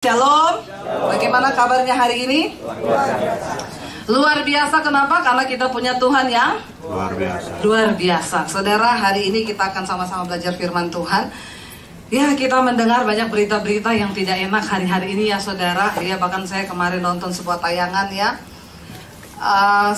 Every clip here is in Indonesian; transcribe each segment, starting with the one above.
Shalom, bagaimana kabarnya hari ini? Luar biasa, kenapa? Karena kita punya Tuhan yang luar biasa. Saudara, hari ini kita akan sama-sama belajar firman Tuhan. Ya, kita mendengar banyak berita-berita yang tidak enak hari-hari ini ya saudara. Ya, bahkan saya kemarin nonton sebuah tayangan ya.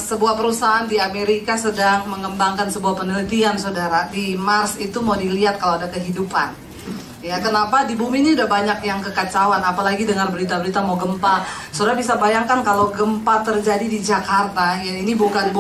Sebuah perusahaan di Amerika sedang mengembangkan sebuah penelitian saudara. Di Mars itu mau dilihat kalau ada kehidupan. Ya, kenapa di bumi ini udah banyak yang kekacauan, apalagi dengar berita-berita mau gempa. Saudara bisa bayangkan kalau gempa terjadi di Jakarta, ya ini bukan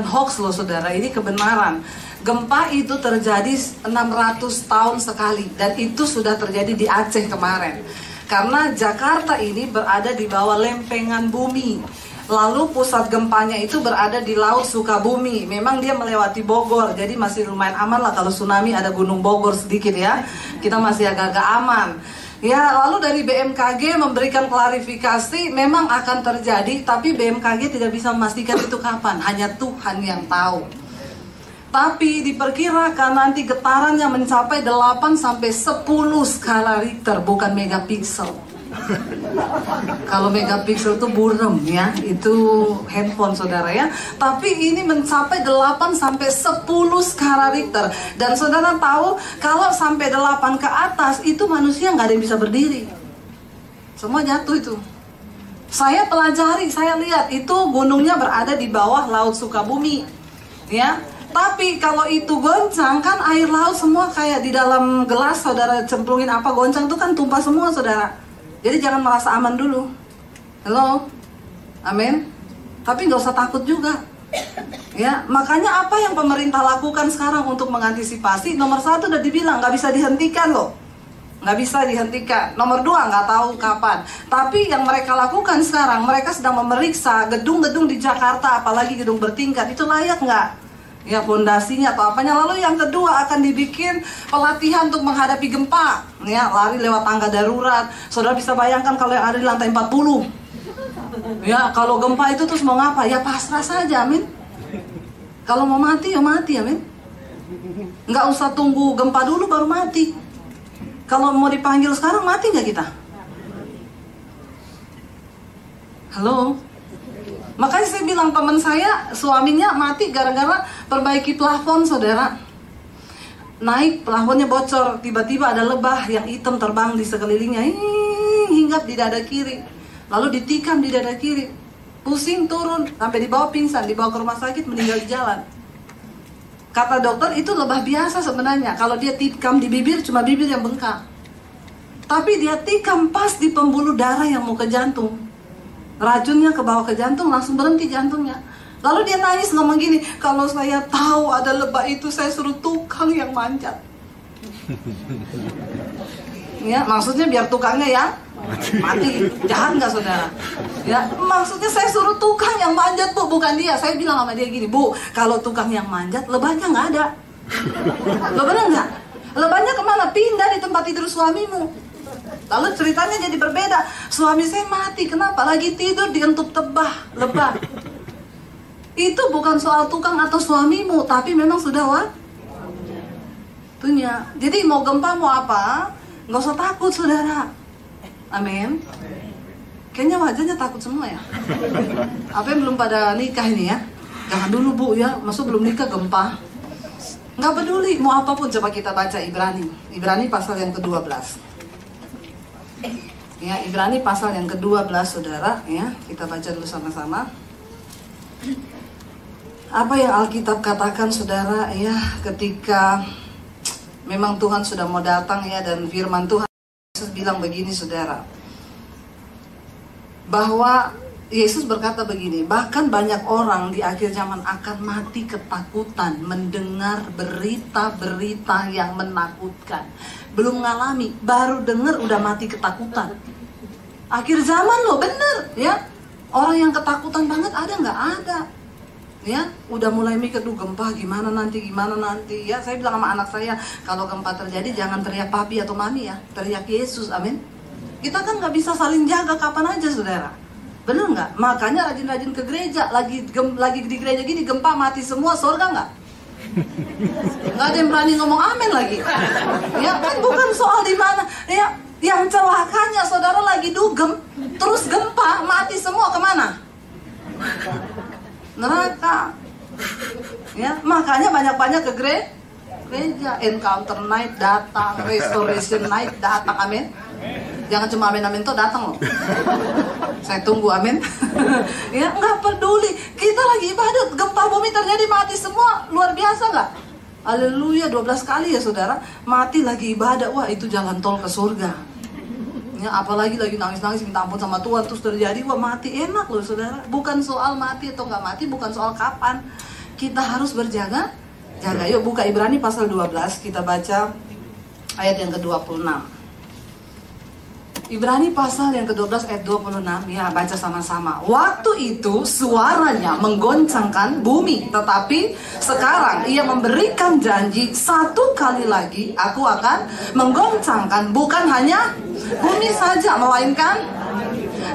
hoax loh saudara, ini kebenaran. Gempa itu terjadi 600 tahun sekali dan itu sudah terjadi di Aceh kemarin. Karena Jakarta ini berada di bawah lempengan bumi. Lalu pusat gempanya itu berada di Laut Sukabumi. Memang dia melewati Bogor, jadi masih lumayan aman lah. Kalau tsunami ada Gunung Bogor sedikit ya, kita masih agak-agak aman. Ya, lalu dari BMKG memberikan klarifikasi, memang akan terjadi, tapi BMKG tidak bisa memastikan itu kapan. Hanya Tuhan yang tahu. Tapi diperkirakan nanti getarannya mencapai 8-10 skala Richter, bukan megapiksel. Kalau megapiksel itu burem ya, itu handphone saudara ya. Tapi ini mencapai 8-10 skala Richter. Dan saudara tahu kalau sampai 8 ke atas itu manusia nggak ada yang bisa berdiri. Semua jatuh itu. Saya pelajari, saya lihat itu gunungnya berada di bawah Laut Sukabumi ya. Tapi kalau itu goncang kan air laut semua kayak di dalam gelas saudara cemplungin apa goncang itu kan tumpah semua saudara. Jadi jangan merasa aman dulu. Halo, amin. Tapi nggak usah takut juga. Ya, makanya apa yang pemerintah lakukan sekarang untuk mengantisipasi? Nomor 1 udah dibilang nggak bisa dihentikan loh, nggak bisa dihentikan. Nomor 2 nggak tahu kapan. Tapi yang mereka lakukan sekarang, mereka sedang memeriksa gedung-gedung di Jakarta, apalagi gedung bertingkat itu layak nggak? Ya fondasinya atau apanya. Lalu yang kedua akan dibikin pelatihan untuk menghadapi gempa ya, lari lewat tangga darurat. Saudara bisa bayangkan kalau yang ada di lantai 40 ya, kalau gempa itu terus mau ngapa? Ya pasrah saja, amin. Kalau mau mati ya mati, amin. Nggak usah tunggu gempa dulu baru mati. Kalau mau dipanggil sekarang mati nggak kita? Halo. Makanya saya bilang teman saya suaminya mati gara-gara perbaiki plafon saudara. Naik plafonnya bocor, tiba-tiba ada lebah yang hitam terbang di sekelilingnya, hinggap di dada kiri. Lalu ditikam di dada kiri, pusing turun, sampai dibawa pingsan, dibawa ke rumah sakit, meninggal di jalan. Kata dokter itu lebah biasa sebenarnya. Kalau dia tikam di bibir cuma bibir yang bengkak. Tapi dia tikam pas di pembuluh darah yang mau ke jantung. Racunnya ke bawah ke jantung, langsung berhenti jantungnya. Lalu dia nangis ngomong gini, kalau saya tahu ada lebah itu saya suruh tukang yang manjat. Ya, maksudnya biar tukangnya yang mati. Jahat nggak saudara? Ya, maksudnya saya suruh tukang yang manjat bu, bukan dia. Saya bilang sama dia gini, bu, kalau tukang yang manjat lebahnya nggak ada. Lo bener nggak? Lebahnya kemana? Pindah di tempat tidur suamimu. Lalu ceritanya jadi berbeda. Suami saya mati, kenapa? Lagi tidur dientup lebah. Itu bukan soal tukang atau suamimu, tapi memang sudah waktunya. Jadi mau gempa mau apa, nggak usah takut saudara. Amin. Kayaknya wajahnya takut semua ya. Apa yang belum pada nikah ini ya? Jangan dulu bu ya, maksud belum nikah gempa. Nggak peduli mau apapun. Coba kita baca Ibrani pasal yang ke-12. Ya, Ibrani pasal yang ke-12 saudara ya, kita baca dulu sama-sama. Apa yang Alkitab katakan saudara ya, ketika memang Tuhan sudah mau datang ya, dan firman Tuhan Yesus bilang begini saudara, bahwa Yesus berkata begini, bahkan banyak orang di akhir zaman akan mati ketakutan mendengar berita-berita yang menakutkan. Belum ngalami, baru dengar udah mati ketakutan. Akhir zaman loh, bener ya. Orang yang ketakutan banget ada nggak? Ada ya, udah mulai mikir tuh gempa gimana nanti ya. Saya bilang sama anak saya, kalau gempa terjadi jangan teriak papi atau mami ya, teriak Yesus, amin. Kita kan nggak bisa saling jaga kapan aja saudara, bener nggak? Makanya rajin-rajin ke gereja. Lagi di gereja gini gempa mati semua, surga nggak? Nggak ada yang berani ngomong amin lagi. Ya kan bukan soal di mana. Ya Yang celakanya saudara lagi dugem, terus gempa, mati semua, kemana? Neraka. Ya, makanya banyak-banyak ke gereja. Encounter night datang, restoration night datang, amin. Jangan cuma amin-amin tuh datang loh. Saya tunggu, amin. Ya, nggak peduli. Kita lagi ibadat, gempa bumi terjadi, mati semua, luar biasa nggak? Haleluya, 12 kali ya saudara, mati lagi ibadah. Wah, itu jalan tol ke surga. Ya, apalagi lagi nangis-nangis minta ampun sama Tuhan, terus terjadi, wah mati, enak loh saudara. Bukan soal mati atau nggak mati, bukan soal kapan. Kita harus berjaga. Yuk buka Ibrani pasal 12, kita baca ayat yang ke-26. Ibrani pasal yang ke-12 ayat 26, ya baca sama-sama. Waktu itu suaranya menggoncangkan bumi, tetapi sekarang ia memberikan janji, satu kali lagi aku akan menggoncangkan bukan hanya bumi saja, melainkan.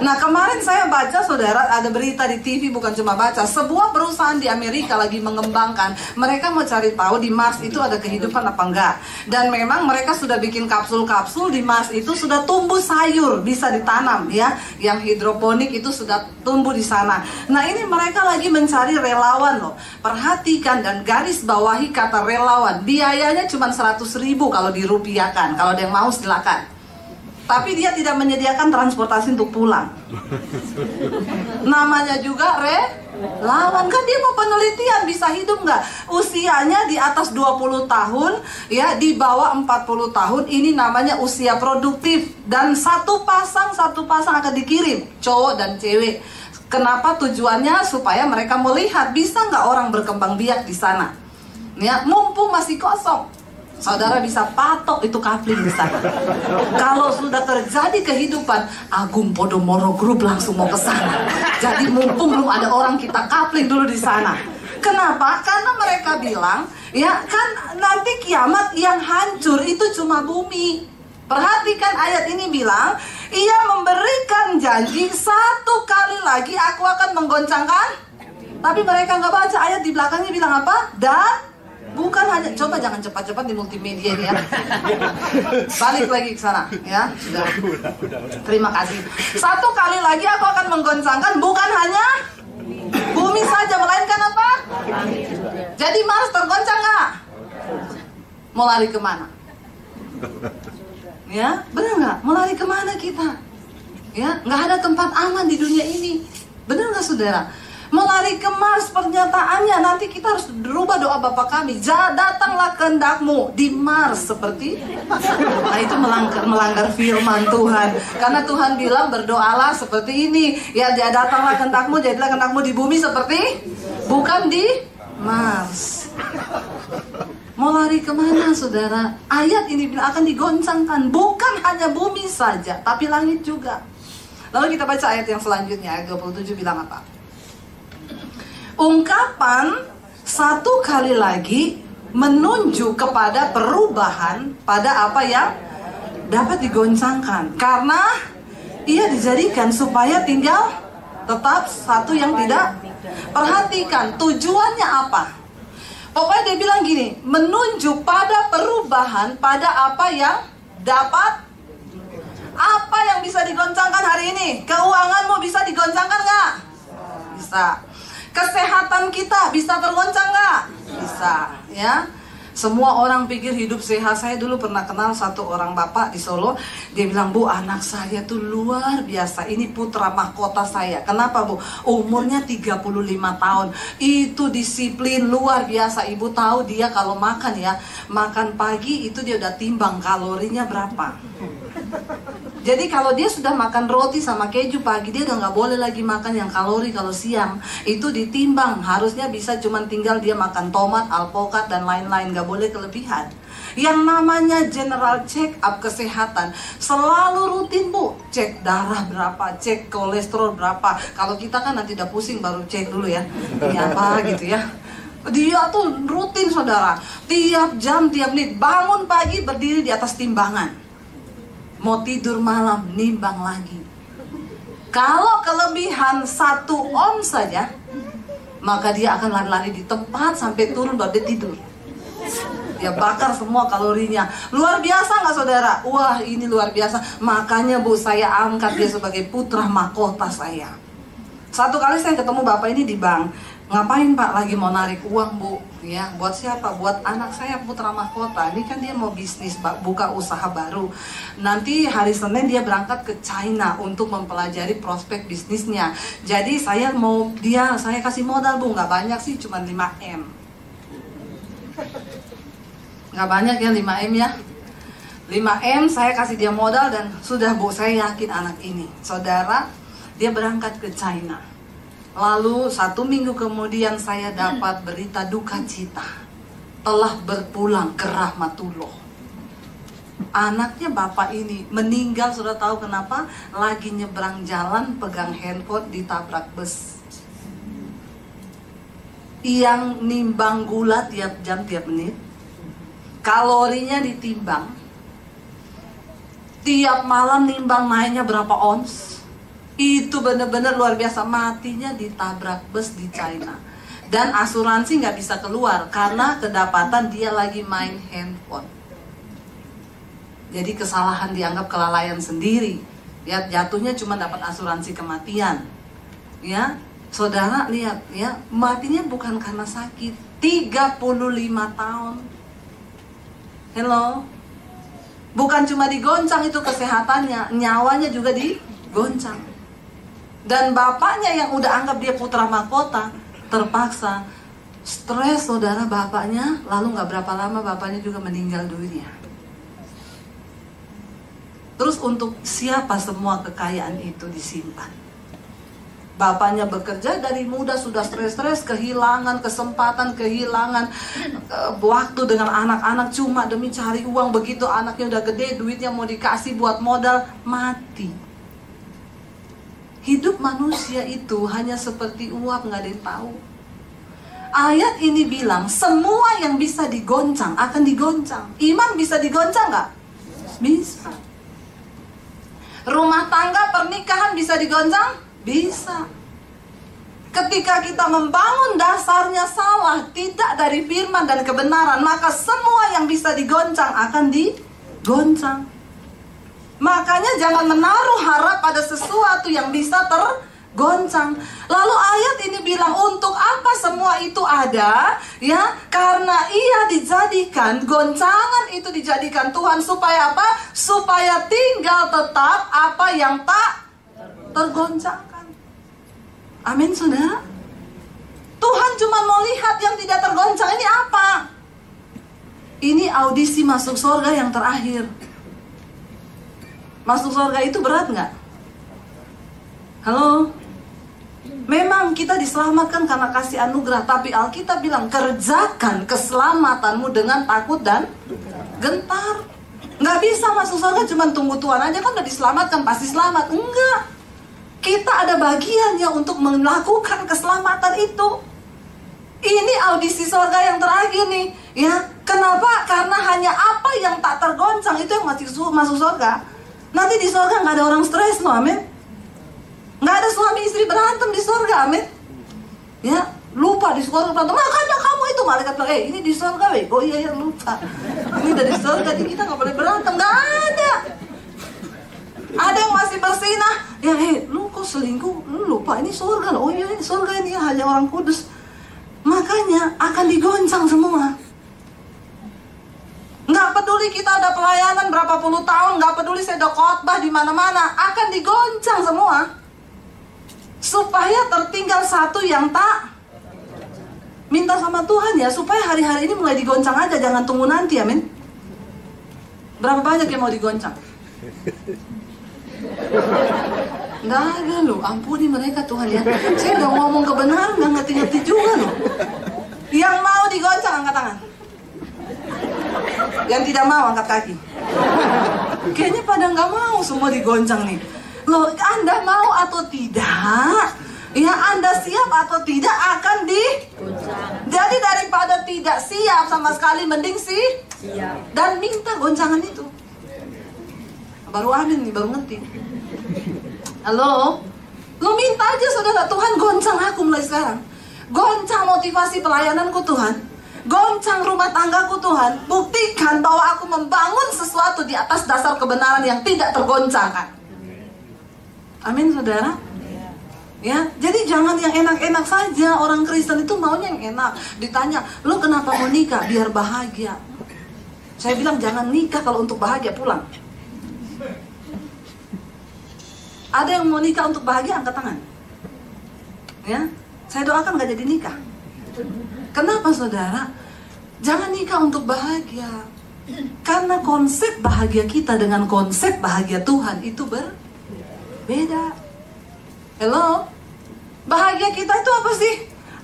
Nah, kemarin saya baca saudara, ada berita di TV, bukan cuma baca, sebuah perusahaan di Amerika lagi mengembangkan, mereka mau cari tahu di Mars itu ada kehidupan apa enggak. Dan memang mereka sudah bikin kapsul-kapsul di Mars itu sudah tumbuh sayur, bisa ditanam ya, yang hidroponik itu sudah tumbuh di sana. Nah, ini mereka lagi mencari relawan loh. Perhatikan dan garis bawahi kata relawan. Biayanya cuma 100.000 kalau dirupiahkan. Kalau ada yang mau silakan. Tapi dia tidak menyediakan transportasi untuk pulang. Namanya juga relawan, kan dia mau penelitian, bisa hidup nggak? Usianya di atas 20 tahun, ya di bawah 40 tahun, ini namanya usia produktif. Dan satu pasang akan dikirim, cowok dan cewek. Kenapa? Tujuannya supaya mereka melihat bisa nggak orang berkembang biak di sana. Ya, mumpung masih kosong. Saudara bisa patok itu kapling di sana. Kalau sudah terjadi kehidupan, Agung Podomoro Group langsung mau ke sana. Jadi mumpung belum ada orang, kita kapling dulu di sana. Kenapa? Karena mereka bilang, ya kan nanti kiamat yang hancur itu cuma bumi. Perhatikan ayat ini bilang, ia memberikan janji, satu kali lagi aku akan menggoncangkan. Tapi mereka nggak baca ayat di belakangnya bilang apa? Dan bukan hanya, coba jangan cepat-cepat di multimedia ini ya. Balik lagi ke sana ya. Sudah. Terima kasih. Satu kali lagi aku akan menggoncangkan bukan hanya bumi saja, melainkan apa? Jadi Mars tergoncang nggak? Mau lari kemana? Ya, benar nggak? Mau lari kemana kita? Ya, nggak ada tempat aman di dunia ini. Benar nggak saudara? Mau lari ke Mars, pernyataannya nanti kita harus berubah doa Bapa kami. Datanglah kehendakmu di Mars seperti. Nah, itu melanggar firman Tuhan. Karena Tuhan bilang berdoalah seperti ini. Ya, datanglah kehendakmu, jadilah kehendakmu di bumi seperti, bukan di Mars. Mau lari kemana saudara? Ayat ini bilang akan digoncangkan bukan hanya bumi saja, tapi langit juga. Lalu kita baca ayat yang selanjutnya, ayat 27 bilang apa? Ungkapan satu kali lagi menunjuk kepada perubahan pada apa yang dapat digoncangkan. Karena ia dijadikan supaya tinggal tetap satu yang tidak. Perhatikan tujuannya apa. Pokoknya dia bilang gini, menunjuk pada perubahan pada apa yang dapat. Apa yang bisa digoncangkan hari ini? Keuanganmu bisa digoncangkan nggak? Bisa. Kesehatan kita bisa tergoncang nggak? Bisa, ya. Semua orang pikir hidup sehat. Saya dulu pernah kenal satu orang bapak di Solo. Dia bilang, Bu, anak saya tuh luar biasa. Ini putra mahkota saya. Kenapa, Bu? Umurnya 35 tahun. Itu disiplin luar biasa. Ibu tahu dia kalau makan ya, makan pagi itu dia udah timbang kalorinya berapa. Jadi kalau dia sudah makan roti sama keju pagi, dia udah nggak boleh lagi makan yang kalori kalau siang. Itu ditimbang, harusnya bisa cuman tinggal dia makan tomat, alpukat, dan lain-lain. Nggak boleh kelebihan. Yang namanya general check up kesehatan selalu rutin, Bu. Cek darah berapa, cek kolesterol berapa. Kalau kita kan nanti udah pusing baru cek dulu ya, ini apa gitu ya. Dia tuh rutin saudara, tiap jam, tiap menit, bangun pagi berdiri di atas timbangan. Mau tidur malam, nimbang lagi. Kalau kelebihan 1 ons saja, maka dia akan lari-lari di tempat sampai turun baru dia tidur. Dia bakar semua kalorinya. Luar biasa nggak saudara? Wah, ini luar biasa. Makanya Bu, saya angkat dia sebagai putra mahkota saya. Satu kali saya ketemu bapak ini di bank. Ngapain Pak? Lagi mau narik uang Bu. Ya, buat siapa? Buat anak saya, putra mahkota. Ini kan dia mau bisnis, buka usaha baru. Nanti hari Senin dia berangkat ke China untuk mempelajari prospek bisnisnya. Jadi saya kasih modal Bu. Nggak banyak sih, cuma 5M. Nggak banyak ya 5M ya. 5M saya kasih dia modal dan sudah Bu, saya yakin anak ini. Saudara, dia berangkat ke China. Lalu 1 minggu kemudian saya dapat berita duka cita. Telah berpulang ke rahmatullah. Anaknya bapak ini meninggal, sudah tahu kenapa? Lagi nyebrang jalan pegang handphone ditabrak bus. Yang nimbang gula tiap jam tiap menit. Kalorinya ditimbang. Tiap malam nimbang naiknya berapa ons. Itu benar-benar luar biasa. Matinya ditabrak bus di China. Dan asuransi nggak bisa keluar karena kedapatan dia lagi main handphone. Jadi kesalahan dianggap kelalaian sendiri. Ya, jatuhnya cuma dapat asuransi kematian. Ya, saudara lihat ya, matinya bukan karena sakit. 35 tahun. Hello. Bukan cuma digoncang itu kesehatannya, nyawanya juga digoncang. Dan bapaknya yang udah anggap dia putra mahkota terpaksa stres saudara bapaknya. Lalu gak berapa lama bapaknya juga meninggal dunia. Terus untuk siapa semua kekayaan itu disimpan? Bapaknya bekerja dari muda sudah stres-stres, kehilangan kesempatan, kehilangan waktu dengan anak-anak cuma demi cari uang. Begitu anaknya udah gede, duitnya mau dikasih buat modal, mati. Hidup manusia itu hanya seperti uap, nggak ada yang tahu. Ayat ini bilang semua yang bisa digoncang akan digoncang. Iman bisa digoncang nggak? Bisa. Rumah tangga, pernikahan bisa digoncang? Bisa. Ketika kita membangun dasarnya salah, tidak dari firman dan kebenaran, maka semua yang bisa digoncang akan digoncang. Makanya jangan menaruh harap pada sesuatu yang bisa tergoncang. Lalu ayat ini bilang untuk apa semua itu ada? Ya, karena ia dijadikan, goncangan itu dijadikan Tuhan supaya apa? Supaya tinggal tetap apa yang tak tergoncangkan. Amin saudara. Tuhan cuma mau lihat yang tidak tergoncang. Ini apa? Ini audisi masuk surga yang terakhir. Masuk surga itu berat nggak? Halo? Memang kita diselamatkan karena kasih anugerah, tapi Alkitab bilang kerjakan keselamatanmu dengan takut dan gentar. Nggak bisa masuk surga cuma tunggu Tuhan aja kan udah diselamatkan pasti selamat. Enggak. Kita ada bagiannya untuk melakukan keselamatan itu. Ini audisi surga yang terakhir nih, ya. Kenapa? Karena hanya apa yang tak tergoncang itu yang masuk surga. Nanti di surga nggak ada orang stres loh, amin. Nggak ada suami istri berantem di surga, amin. Ya, lupa di surga berantem. Makanya kamu itu malaikat bilang, ini di surga, weh. Oh iya lupa. Ini dari surga, jadi kita nggak boleh berantem. Nggak ada. Ada yang masih bersinah. Ya, lu kok selingkuh? Lu lupa ini surga loh. Oh iya, ini surga ini hanya orang kudus. Makanya akan digoncang semua. Nggak peduli kita ada pelayanan berapa puluh tahun, nggak peduli saya ada khotbah di mana-mana, akan digoncang semua. Supaya tertinggal satu yang tak. Minta sama Tuhan ya, supaya hari-hari ini mulai digoncang aja, jangan tunggu nanti, amin. Berapa banyak yang mau digoncang? Nggak ada loh, ampuni mereka Tuhan ya. Saya udah ngomong kebenaran, nggak ngerti-ngerti juga loh. Yang mau digoncang, angkat tangan. Yang tidak mau angkat kaki. Kayaknya pada nggak mau semua digoncang nih. Loh, Anda mau atau tidak? Ya, Anda siap atau tidak akan digoncang. Jadi daripada tidak siap sama sekali, mending siap dan minta goncangan itu. Baru amin nih, baru ngerti. Halo? Lo minta aja saudara, Tuhan goncang aku mulai sekarang. Goncang motivasi pelayananku Tuhan. Goncang rumah tanggaku Tuhan, buktikan bahwa aku membangun sesuatu di atas dasar kebenaran yang tidak tergoncangkan. Amin saudara. Ya, jadi jangan yang enak-enak saja. Orang Kristen itu maunya yang enak. Ditanya, lu kenapa mau nikah? Biar bahagia. Saya bilang jangan nikah kalau untuk bahagia, pulang. Ada yang mau nikah untuk bahagia, angkat tangan. Ya, saya doakan gak jadi nikah. Kenapa saudara? Jangan nikah untuk bahagia. Karena konsep bahagia kita dengan konsep bahagia Tuhan itu berbeda. Hello? Bahagia kita itu apa sih?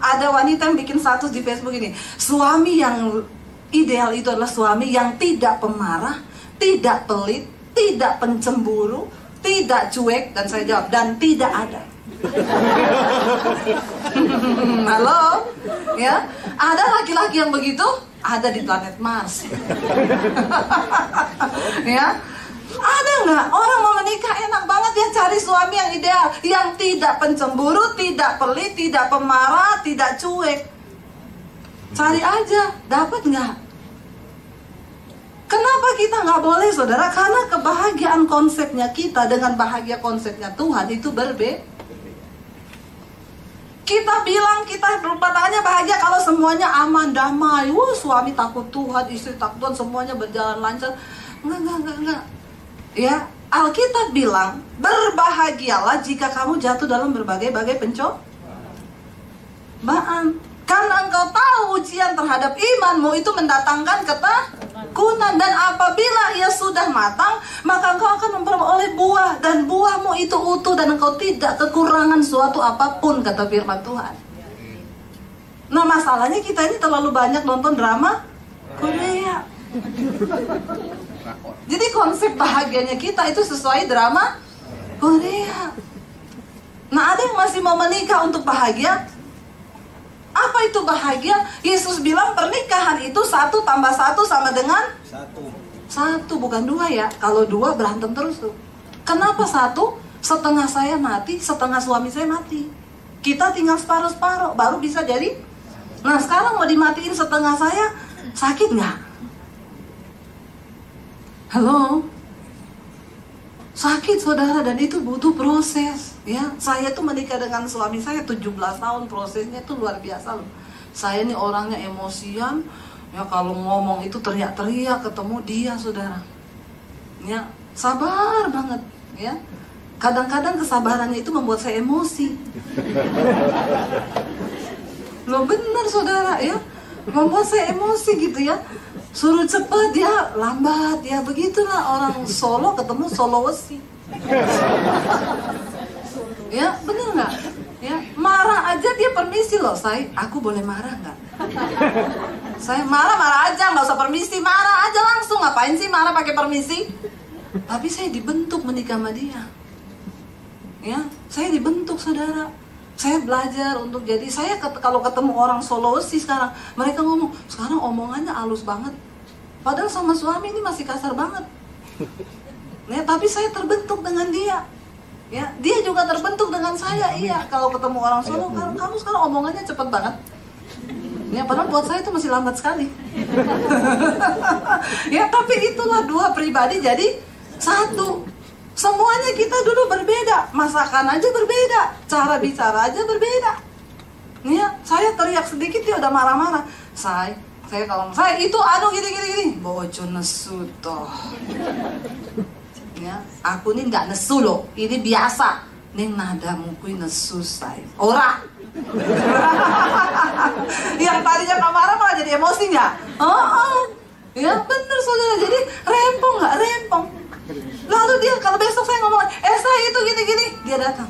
Ada wanita yang bikin status di Facebook ini. Suami yang ideal itu adalah suami yang tidak pemarah, tidak pelit, tidak pencemburu, tidak cuek. Dan saya jawab, dan tidak ada. Halo? Ya, ada laki-laki yang begitu? Ada di planet Mars. Ya, ada nggak orang mau menikah enak banget ya cari suami yang ideal, yang tidak pencemburu, tidak pelit, tidak pemarah, tidak cuek. Cari aja, dapat nggak? Kenapa kita nggak boleh saudara? Karena kebahagiaan konsepnya kita dengan bahagia konsepnya Tuhan itu berbeda. Kita bilang kita berumah tangannya bahagia kalau semuanya aman, damai. Wah, suami takut Tuhan, istri takut Tuhan, semuanya berjalan lancar. Enggak. Ya, Alkitab bilang, berbahagialah jika kamu jatuh dalam berbagai-bagai pencobaan. Karena engkau tahu ujian terhadap imanmu itu mendatangkan ketakutan. Dan apabila ia sudah matang, maka engkau akan memperoleh buah. Dan buahmu itu utuh dan engkau tidak kekurangan suatu apapun, kata firman Tuhan. Nah, masalahnya kita ini terlalu banyak nonton drama Korea. Jadi konsep bahagianya kita itu sesuai drama Korea. Nah, ada yang masih mau menikah untuk bahagia? Apa itu bahagia? Yesus bilang pernikahan itu 1 tambah 1 sama dengan 1, bukan 2 ya. Kalau 2 berantem terus tuh. Kenapa 1? Setengah saya mati, setengah suami saya mati. Kita tinggal separuh-separuh, baru bisa jadi. Nah, sekarang mau dimatiin setengah saya, sakit nggak? Halo? Sakit saudara, dan itu butuh proses. Ya, saya tuh menikah dengan suami saya 17 tahun, prosesnya tuh luar biasa loh. Saya ini orangnya emosian, ya kalau ngomong itu teriak-teriak ketemu dia saudara. Ya, sabar banget, ya. Kadang-kadang kesabarannya itu membuat saya emosi. Loh benar saudara ya, membuat saya emosi gitu ya. Suruh cepat dia lambat, ya begitulah orang Solo ketemu Sulawesi. Ya bener nggak? Ya marah aja dia permisi loh, aku boleh marah nggak? Saya marah aja, nggak usah permisi, marah aja langsung. Ngapain sih marah pakai permisi? Tapi saya dibentuk menikah sama dia. Ya, saya dibentuk saudara. Saya belajar untuk jadi, saya kalau ketemu orang Sulawesi sekarang, mereka ngomong, sekarang omongannya halus banget. Padahal sama suami ini masih kasar banget. Ya, tapi saya terbentuk dengan dia. Ya, dia juga terbentuk dengan saya. Iya, kalau ketemu orang Solo, kamu sekarang omongannya cepet banget. Ya, padahal buat saya itu masih lambat sekali. Ya, tapi itulah dua pribadi jadi satu. Semuanya kita dulu berbeda, masakan aja berbeda, cara bicara aja berbeda. Ya, saya teriak sedikit dia udah marah-marah. Saya kalau saya itu gini, bojo nesu toh. Ya, aku ini nggak nesu loh, ini biasa. Neng nadamu kui nesu saya. Ora. Yang tadinya nggak marah malah jadi emosi nggak? Ya bener saudara, jadi rempong nggak rempong. Lalu dia kalau besok saya ngomong, saya itu gini-gini, dia datang.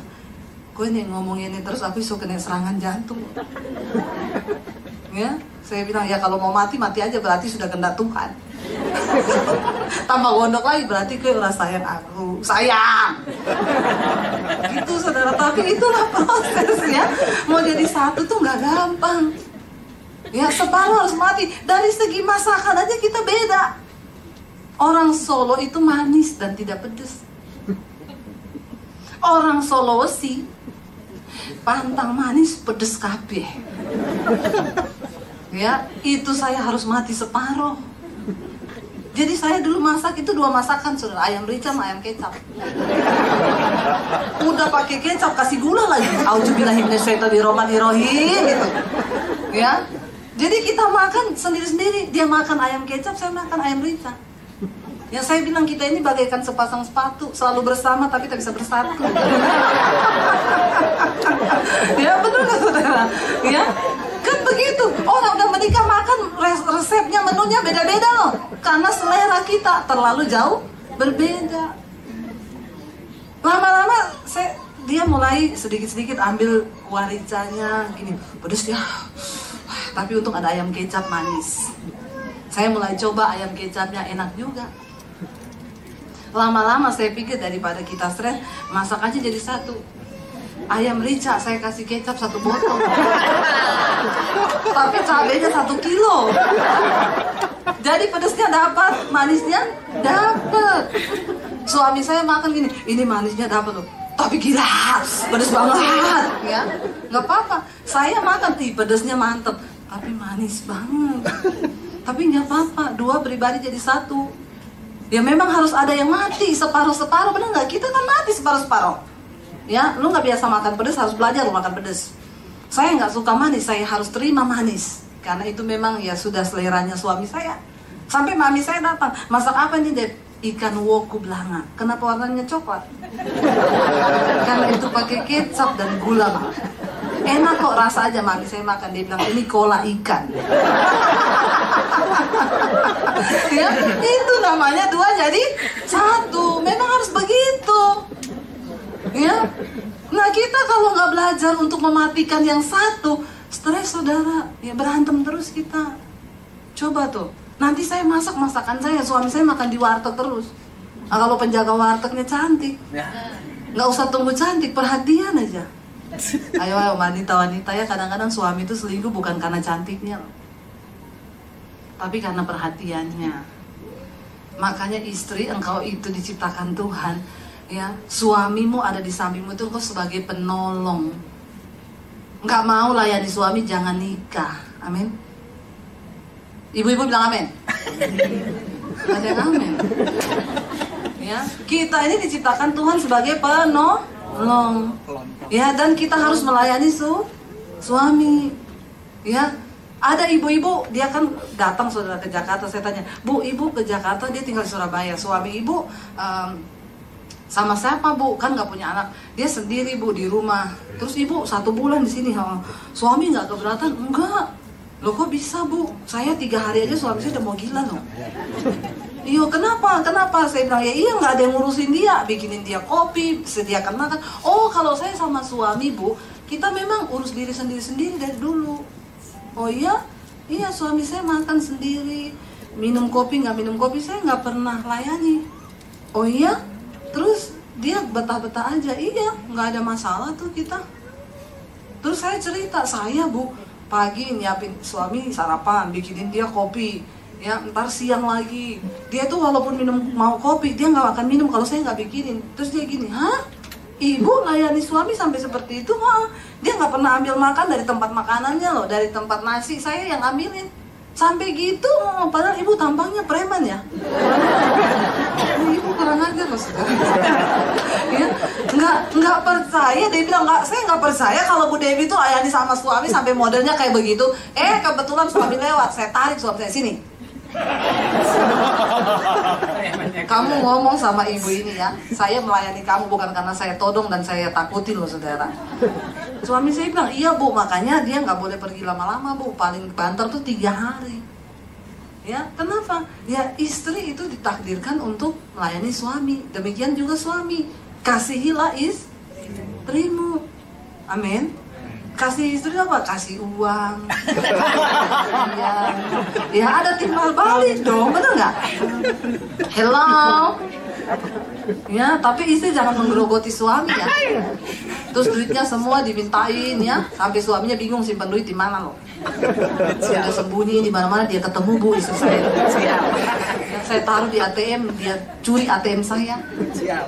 Gue nih ngomongin ini terus aku iso kena serangan jantung. Ya, saya bilang ya kalau mau mati aja, berarti sudah kehendak Tuhan. Tambah gondok lagi berarti gue udah sayang aku, sayang. Gitu saudara, tapi itulah prosesnya. Mau jadi satu tuh nggak gampang. Ya separuh harus mati. Dari segi masakan aja kita beda. Orang Solo itu manis dan tidak pedas. Orang Sulawesi pantang manis pedes kabeh. Ya, itu saya harus mati separuh. Jadi saya dulu masak itu 2 masakan, saudara, ayam rica sama ayam kecap. Udah pakai kecap kasih gula lagi. Auzubillahi minasyaitonirrajim gitu. Ya. Jadi kita makan sendiri-sendiri. Dia makan ayam kecap, saya makan ayam rica. Yang saya bilang kita ini bagaikan sepasang sepatu, selalu bersama tapi tak bisa bersatu. Ya betul nggak saudara? Ya kan begitu. Orang udah menikah makan resepnya, menunya beda-beda loh. Karena selera kita terlalu jauh berbeda. Lama-lama dia mulai sedikit-sedikit ambil kuah ricanya gini, pedes ya. Tapi untung ada ayam kecap manis. Saya mulai coba ayam kecapnya, enak juga. Lama-lama saya pikir daripada kita stres, masak aja jadi satu. Ayam rica saya kasih kecap 1 botol. Tapi cabenya 1 kilo. Jadi pedesnya dapat, manisnya dapat. Suami saya makan gini, ini manisnya dapat loh. Tapi gila, pedes banget. Ya, nggak apa-apa. Saya makan, pedesnya mantep. Tapi manis banget. Tapi nggak apa-apa, 2 pribadi jadi 1. Ya memang harus ada yang mati separuh-separuh, bener nggak? Kita kan mati separuh-separuh. Ya, lu nggak biasa makan pedas, harus belajar lu makan pedas. Saya nggak suka manis, saya harus terima manis. Karena itu memang ya sudah seleranya suami saya. Sampai mami saya datang, masak apa nih Dep? Ikan woku belanga. Kenapa warnanya coklat? Karena itu pakai kecap dan gula, Mak. Enak kok, rasa aja. Mami saya makan, dia bilang ini kola ikan. Ya, itu namanya 2 jadi 1. Memang harus begitu. Ya. Nah, kita kalau nggak belajar untuk mematikan yang satu, stres saudara, ya berantem terus kita. Coba tuh, nanti saya masak masakan saya, suami saya makan di warteg terus. Nah, kalau penjaga wartegnya cantik, nggak usah tunggu cantik, perhatian aja. Ayo wanita-wanita ya, kadang-kadang suami itu selingkuh bukan karena cantiknya loh, tapi karena perhatiannya. Makanya istri, engkau itu diciptakan Tuhan, ya. Suamimu ada di sampingmu itu engkau sebagai penolong. Nggak mau layani suami, jangan nikah. Amin. Ibu-ibu bilang amin. Ada yang amin. Ya, kita ini diciptakan Tuhan sebagai penolong. Ya, dan kita harus melayani suami. Ya. Ada ibu-ibu, dia kan datang saudara ke Jakarta, saya tanya, Bu, ibu ke Jakarta, dia tinggal di Surabaya. Suami ibu sama siapa Bu? Kan nggak punya anak. Dia sendiri Bu di rumah. Terus ibu 1 bulan di sini. Suami nggak keberatan? Enggak. Loh kok bisa Bu? Saya 3 hari aja suami saya udah mau gila loh. Iyo, kenapa? Kenapa? Saya bilang, ya iya nggak ada yang ngurusin dia, bikinin dia kopi, sediakan makan. Oh, kalau saya sama suami Bu, kita memang urus diri sendiri-sendiri dari dulu. Oh iya? Iya, suami saya makan sendiri, minum kopi nggak minum kopi saya nggak pernah layani. Oh iya? Terus dia betah-betah aja. Iya, nggak ada masalah tuh kita. Terus saya cerita, saya Bu, pagi nyiapin suami sarapan, bikinin dia kopi. Ya, ntar siang lagi. Dia tuh walaupun mau kopi, dia nggak akan minum kalau saya nggak bikinin. Terus dia gini, hah? Ibu layani suami sampai seperti itu? Ha? Dia nggak pernah ambil makan dari tempat makanannya loh, dari tempat nasi saya yang ambilin. Sampai gitu, padahal ibu tampangnya preman ya. Ibu kurang ajar loh saudara. Ya, nggak percaya, dia bilang saya nggak percaya kalau Bu Dewi tuh layani sama suami sampai modelnya kayak begitu. Kebetulan suami lewat, saya tarik suami saya sini. Kamu ngomong sama ibu ini ya, saya melayani kamu bukan karena saya todong dan saya takutin loh saudara. Suami saya bilang, iya Bu, makanya dia nggak boleh pergi lama-lama Bu, paling banter tuh 3 hari. Ya, kenapa? Ya, istri itu ditakdirkan untuk melayani suami, demikian juga suami. Kasihilah istrimu. Amin. Kasih istri apa? Kasih uang. Ya ada timbal balik dong, bener nggak? Hello. Ya, tapi istri jangan menggerogoti suami ya. Terus duitnya semua dimintain ya, sampai suaminya bingung simpan duit di mana loh. Sudah sembunyi di mana-mana, dia ketemu Bu istri saya. Saya taruh di ATM, dia curi ATM saya.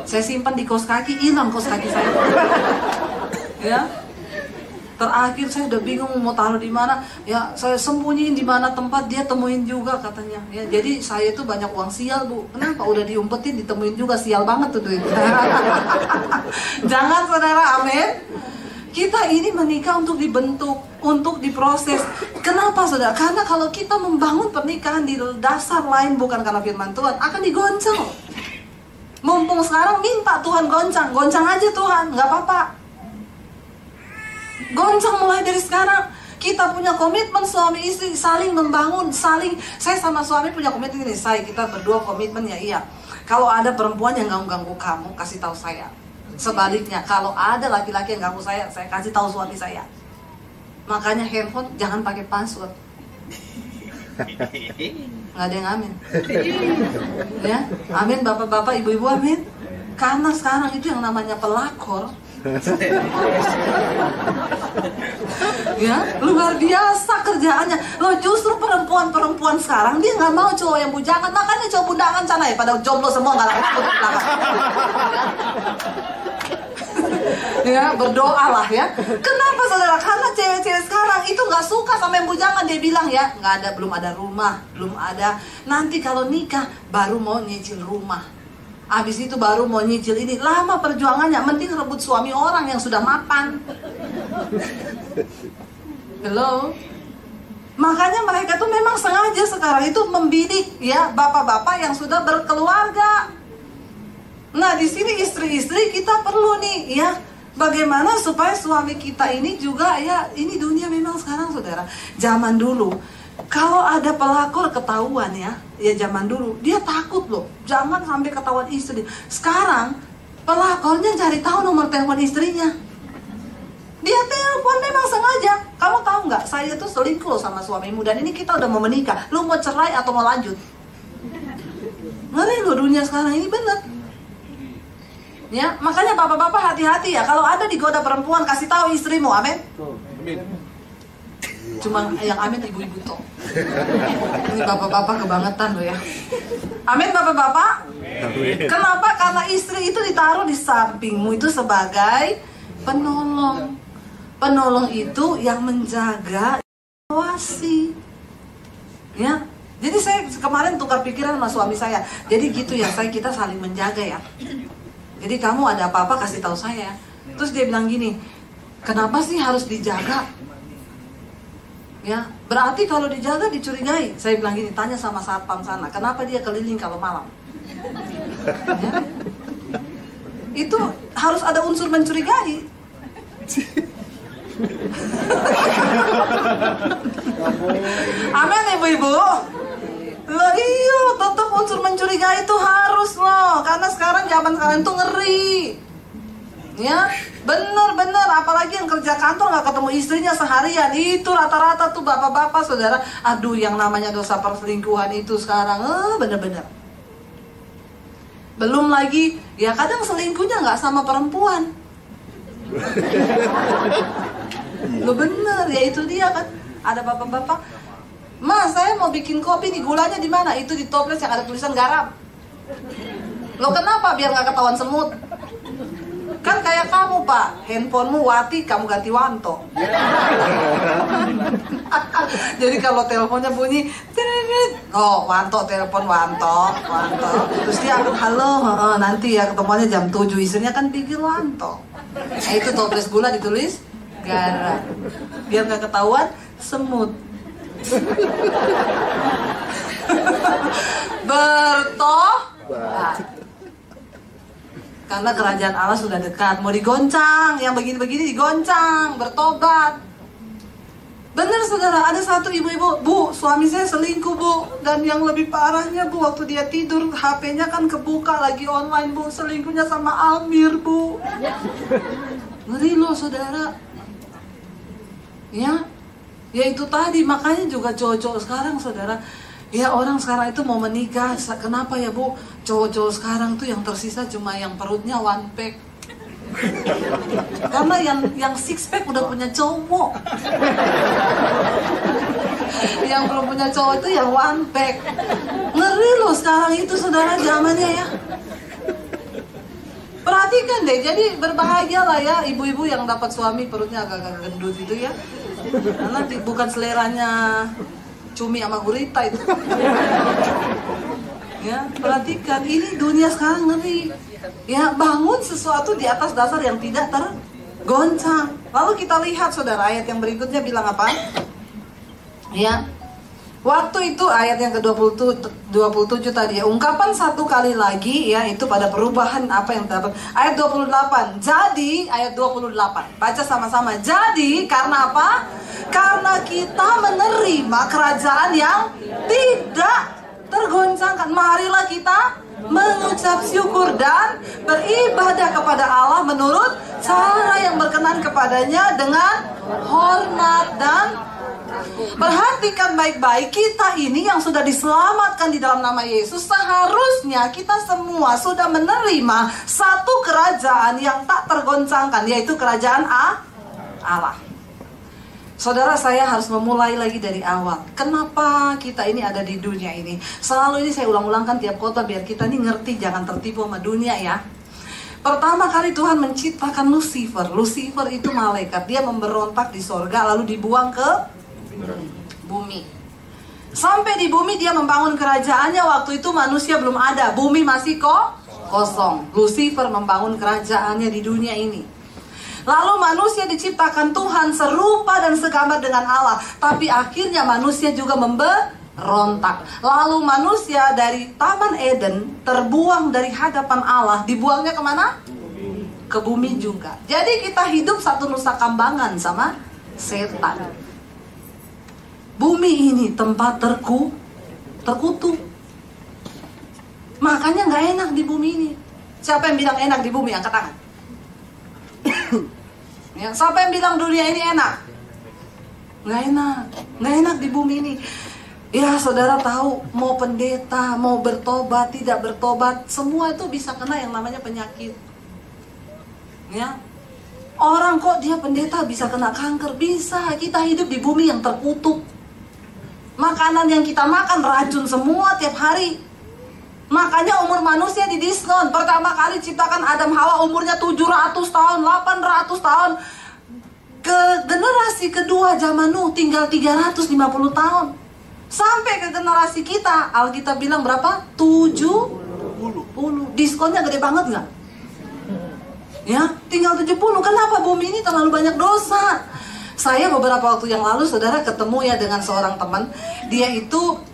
Saya simpan di kos kaki, hilang kos kaki saya. Ya. Terakhir saya udah bingung mau taruh di mana. Ya saya sembunyiin di mana tempat, dia temuin juga katanya. Ya, jadi saya itu banyak uang sial Bu. Kenapa? Udah diumpetin ditemuin juga, sial banget tuh duit. Jangan saudara, amin. Kita ini menikah untuk dibentuk, untuk diproses. Kenapa saudara? Karena kalau kita membangun pernikahan di dasar lain bukan karena firman Tuhan, akan digoncang. Mumpung sekarang minta Tuhan goncang, goncang aja Tuhan, nggak apa-apa. Goncang mulai dari sekarang. Kita punya komitmen suami istri, saling membangun, saya sama suami punya komitmen ini, kita berdua komitmen ya iya. Kalau ada perempuan yang ganggu kamu, kasih tahu saya. Sebaliknya, kalau ada laki-laki yang ganggu saya kasih tahu suami saya. Makanya handphone jangan pakai password. Nggak ada yang amin. Ya, amin bapak-bapak, ibu-ibu amin. Karena sekarang itu yang namanya pelakor. Ya, luar biasa kerjaannya. Loh, justru perempuan sekarang dia nggak mau cowok yang bujangan. Makanya cowok bundangan sana ya pada jomblo semua nggak laku. Ya, berdoalah ya. Kenapa saudara? Karena cewek-cewek sekarang itu nggak suka sama yang bujangan. Dia bilang ya, belum ada rumah, belum ada. Nanti kalau nikah baru mau nyicil rumah. Habis itu baru mau nyicil ini. Lama perjuangannya, mending rebut suami orang yang sudah mapan. Hello? Makanya mereka tuh memang sengaja sekarang itu membidik ya bapak-bapak yang sudah berkeluarga. Nah, di sini istri-istri kita perlu nih ya, bagaimana supaya suami kita ini juga ya, ini dunia memang sekarang saudara. Zaman dulu kalau ada pelakor ketahuan ya zaman dulu dia takut loh, jangan sampai ketahuan istri. Sekarang pelakornya cari tahu nomor telepon istrinya. Dia telepon memang sengaja. Kamu tahu nggak? Saya tuh selingkuh loh sama suamimu dan ini kita udah mau menikah. Lu mau cerai atau mau lanjut? Ngeri loh dunia sekarang ini bener. Ya, makanya bapak-bapak hati-hati ya. Kalau ada digoda perempuan kasih tahu istrimu, amin. Amin. Cuma yang amin ibu-ibu toh. Ini bapak-bapak kebangetan loh ya. Amin bapak-bapak. Kenapa? Karena istri itu ditaruh di sampingmu itu sebagai penolong. Penolong itu yang menjaga, awasi. Ya. Jadi saya kemarin tukar pikiran sama suami saya. Jadi gitu ya, kita saling menjaga ya. Jadi kamu ada apa-apa kasih tahu saya. Terus dia bilang gini, kenapa sih harus dijaga? Ya, berarti kalau dijaga dicurigai. Saya bilang gini, tanya sama satpam sana, kenapa dia keliling kalau malam? Ya. Itu harus ada unsur mencurigai. Amin ibu-ibu. Loh iya, tetap unsur mencurigai itu harus loh. Karena sekarang zaman sekarang itu ngeri. Ya, bener-bener. Apalagi yang kerja kantor nggak ketemu istrinya seharian. Itu rata-rata tuh bapak-bapak saudara. Aduh, yang namanya dosa perselingkuhan itu sekarang bener-bener. Belum lagi, ya kadang selingkuhnya nggak sama perempuan. Lo bener, ya itu dia kan. Ada bapak-bapak, Mas, saya mau bikin kopi nih, gulanya di mana? Itu di toples yang ada tulisan garam. Lo kenapa? Biar nggak ketahuan semut. Kan kayak kamu Pak, handphonemu Wati, kamu ganti Wanto. Jadi kalau teleponnya bunyi, oh Wanto, telepon Wanto. Terus dia halo, nanti ya ketemuannya jam 7, istrinya kan pikir Wanto. Nah itu toples gula ditulis garam, biar nggak ketahuan semut. Bertobat. Karena kerajaan Allah sudah dekat, mau digoncang, yang begini-begini digoncang, bertobat. Bener saudara, ada satu ibu-ibu, Bu, suami saya selingkuh Bu, dan yang lebih parahnya Bu, waktu dia tidur, HP-nya kan kebuka lagi online Bu, selingkuhnya sama Amir Bu. Ngeri loh saudara. Ya itu tadi, makanya juga cowok-cowok sekarang saudara, ya orang sekarang itu mau menikah, kenapa ya Bu? Cowok-cowok sekarang tuh yang tersisa cuma yang perutnya one pack. Karena yang six pack udah punya cowok. Yang belum punya cowok itu yang one pack. Ngeri loh sekarang itu saudara zamannya ya. perhatikan deh, jadi berbahaya lah ya ibu-ibu yang dapat suami perutnya agak-agak gendut itu ya. Karena bukan seleranya cumi sama gurita itu. Ya, perhatikan, ini dunia sekarang ngeri. Ya, bangun sesuatu di atas dasar yang tidak tergoncang. Lalu kita lihat saudara, ayat yang berikutnya bilang apa? Ya, waktu itu ayat yang ke-27 tadi ya, ungkapan satu kali lagi ya, itu pada perubahan apa yang dapat. Ayat 28. Jadi ayat 28. Baca sama-sama. Jadi karena apa? Karena kita menerima kerajaan yang tidak tergoncangkan. Marilah kita mengucap syukur dan beribadah kepada Allah menurut cara yang berkenan kepadanya dengan hormat. Dan perhatikan baik-baik, kita ini yang sudah diselamatkan di dalam nama Yesus, seharusnya kita semua sudah menerima satu kerajaan yang tak tergoncangkan, yaitu kerajaan Allah. Saudara, saya harus memulai lagi dari awal. Kenapa kita ini ada di dunia ini? Selalu ini saya ulang-ulangkan tiap khotbah biar kita ini ngerti, jangan tertipu sama dunia ya. Pertama kali Tuhan menciptakan Lucifer. Lucifer itu malaikat, dia memberontak di sorga lalu dibuang ke bumi. Sampai di bumi dia membangun kerajaannya. Waktu itu manusia belum ada, bumi masih kosong. Lucifer membangun kerajaannya di dunia ini. Lalu manusia diciptakan Tuhan serupa dan segambar dengan Allah. Tapi akhirnya manusia juga memberontak. Lalu manusia dari Taman Eden terbuang dari hadapan Allah. Dibuangnya kemana? Ke bumi juga. Jadi kita hidup satu nusa kambangan sama setan. Bumi ini tempat terkutuk. Makanya gak enak di bumi ini. Siapa yang bilang enak di bumi? Angkat tangan. Ya, siapa yang bilang dunia ini enak? Nggak enak di bumi ini. Ya, saudara tahu, mau pendeta, mau bertobat, tidak bertobat, semua itu bisa kena yang namanya penyakit. Ya, orang kok dia pendeta bisa kena kanker? Bisa. Kita hidup di bumi yang terkutuk. Makanan yang kita makan racun semua tiap hari. Makanya umur manusia didiskon. Pertama kali ciptakan Adam Hawa umurnya 700 tahun, 800 tahun. Ke generasi kedua zaman Nuh tinggal 350 tahun. Sampai ke generasi kita, Alkitab bilang berapa? 70. Diskonnya gede banget nggak? Ya, tinggal 70. Kenapa bumi ini terlalu banyak dosa? Saya beberapa waktu yang lalu, saudara, ketemu ya dengan seorang teman. Dia itu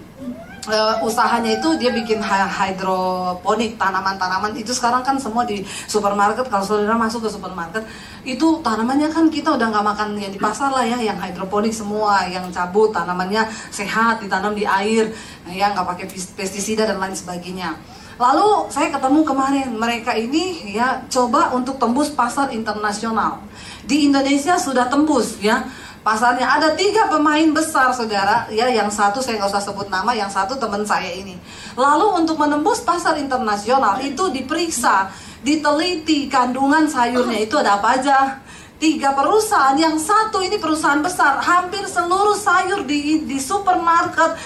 usahanya itu dia bikin hidroponik, tanaman-tanaman itu sekarang kan semua di supermarket. Kalau saudara masuk ke supermarket itu tanamannya kan kita udah nggak makan yang di pasar lah ya, yang hidroponik semua, yang cabut, tanamannya sehat, ditanam di air, ya nggak pakai pestisida dan lain sebagainya. Lalu saya ketemu kemarin, mereka ini ya coba untuk tembus pasar internasional. Di Indonesia sudah tembus ya pasarnya. Ada 3 pemain besar, saudara, ya, yang satu saya nggak usah sebut nama, yang satu teman saya ini. Lalu untuk menembus pasar internasional itu diperiksa, diteliti kandungan sayurnya itu ada apa aja. 3 perusahaan, yang satu ini perusahaan besar, hampir seluruh sayur di supermarket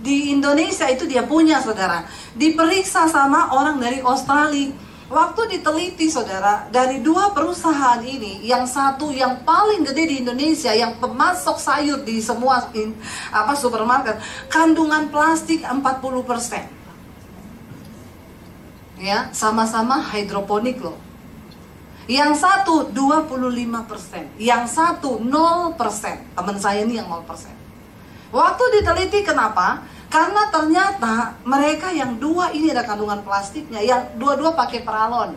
di Indonesia itu dia punya, saudara. Diperiksa sama orang dari Australia. Waktu diteliti, saudara, dari 2 perusahaan ini, yang satu yang paling gede di Indonesia, yang pemasok sayur di semua supermarket, kandungan plastik 40%. Ya, sama-sama hidroponik loh. Yang satu 25%, yang satu 0%. Teman saya ini yang 0%. Waktu diteliti, kenapa? Karena ternyata mereka yang 2 ini ada kandungan plastiknya, yang dua-dua pakai paralon.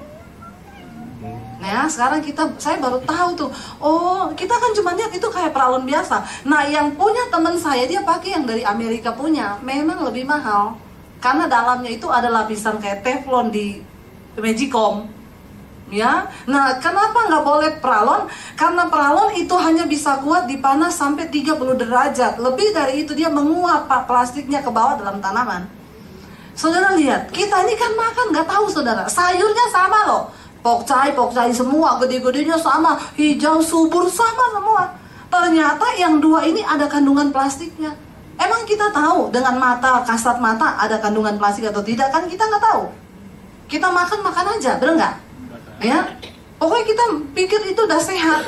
Nah, sekarang saya baru tahu tuh. Oh, kita kan cuma lihat itu kayak paralon biasa. Nah, yang punya teman saya, dia pakai yang dari Amerika punya. Memang lebih mahal. Karena dalamnya itu ada lapisan kayak teflon di Magicom. Ya, nah kenapa nggak boleh paralon? Karena paralon itu hanya bisa kuat di panas sampai 30 derajat. Lebih dari itu dia menguap plastiknya ke bawah dalam tanaman. Saudara lihat, kita ini kan makan nggak tahu, saudara. Sayurnya sama loh, pokcai semua, gede-gedenya sama, hijau subur sama semua. Ternyata yang 2 ini ada kandungan plastiknya. Emang kita tahu dengan mata, kasat mata ada kandungan plastik atau tidak? Kan kita nggak tahu. Kita makan aja, bener nggak? Ya, pokoknya kita pikir itu udah sehat.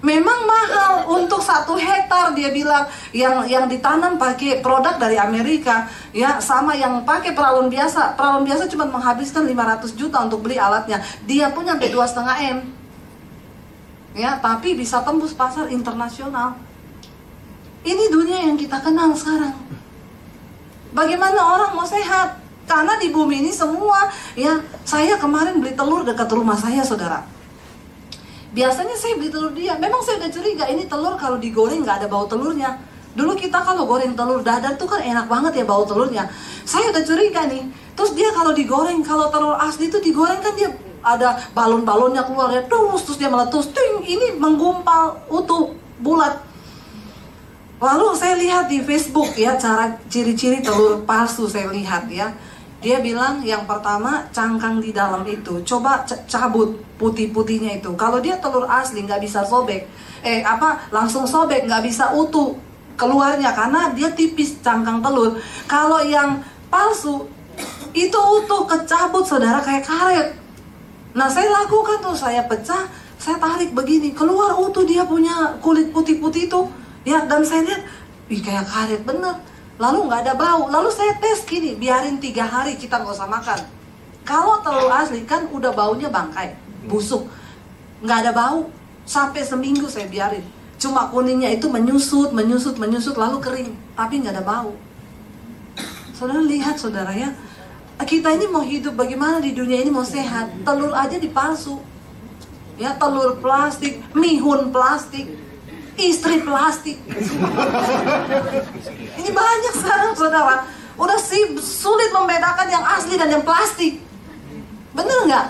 Memang mahal untuk 1 hektar, dia bilang, yang ditanam pakai produk dari Amerika, ya, sama yang pakai peralon biasa. Peralon biasa cuma menghabiskan 500 juta untuk beli alatnya. Dia pun sampai 2,5 M. Ya, tapi bisa tembus pasar internasional. Ini dunia yang kita kenal sekarang. Bagaimana orang mau sehat? Karena di bumi ini semua, ya, saya kemarin beli telur dekat rumah saya, saudara. Biasanya saya beli telur dia, memang saya udah curiga ini telur kalau digoreng nggak ada bau telurnya. Dulu kita kalau goreng telur dadar tuh kan enak banget ya bau telurnya. Saya udah curiga nih. Terus dia kalau digoreng, kalau telur asli itu digoreng kan dia ada balon-balonnya keluar ya, terus dia meletus, ting, ini menggumpal utuh bulat. Lalu saya lihat di Facebook ya cara ciri-ciri telur palsu, saya lihat ya. Dia bilang yang pertama cangkang di dalam itu coba cabut putih-putihnya itu. Kalau dia telur asli nggak bisa sobek, langsung sobek, nggak bisa utuh keluarnya karena dia tipis cangkang telur. Kalau yang palsu itu utuh kecabut, saudara, kayak karet. Nah saya lakukan tuh, saya pecah, saya tarik begini, keluar utuh dia punya kulit putih-putih itu. Ya, dan saya lihat, wih kayak karet bener. Lalu nggak ada bau. Lalu saya tes gini, biarin 3 hari kita nggak usah makan. Kalau telur asli kan udah baunya bangkai, busuk, nggak ada bau. Sampai seminggu saya biarin. Cuma kuningnya itu menyusut lalu kering, tapi nggak ada bau. Saudara lihat, saudara ya, kita ini mau hidup bagaimana di dunia ini, mau sehat, telur aja dipalsu. Ya, telur plastik, mihun plastik, istri plastik. Ini banyak sekarang, saudara. Udah sulit membedakan yang asli dan yang plastik. Bener nggak?